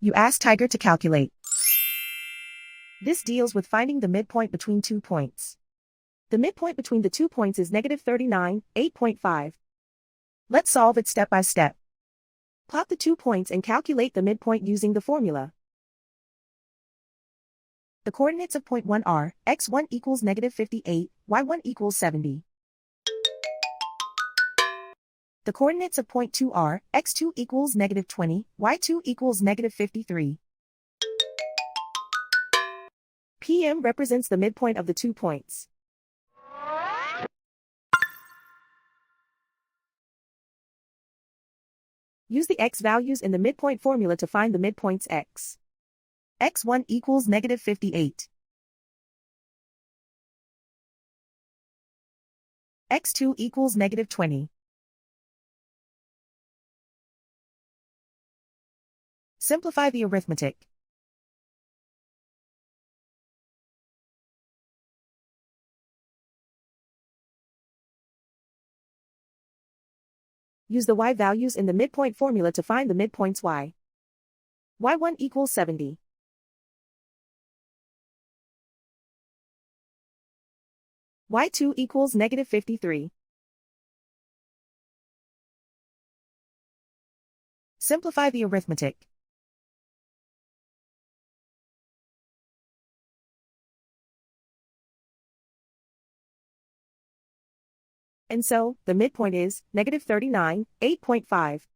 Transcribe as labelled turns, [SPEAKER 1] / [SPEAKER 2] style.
[SPEAKER 1] You ask Tiger to calculate. This deals with finding the midpoint between 2 points. The midpoint between the 2 points is -39, 8.5. Let's solve it step by step. Plot the 2 points and calculate the midpoint using the formula. The coordinates of point 1 are, x1 equals -58, y1 equals 70. The coordinates of point 2 are, x2 equals -20, y2 equals -53. PM represents the midpoint of the 2 points. Use the x values in the midpoint formula to find the midpoints x. x1 equals -58. x2 equals -20. Simplify the arithmetic. Use the y values in the midpoint formula to find the midpoints y. y1 equals 70. y2 equals -53. Simplify the arithmetic. And so, the midpoint is -39, 8.5.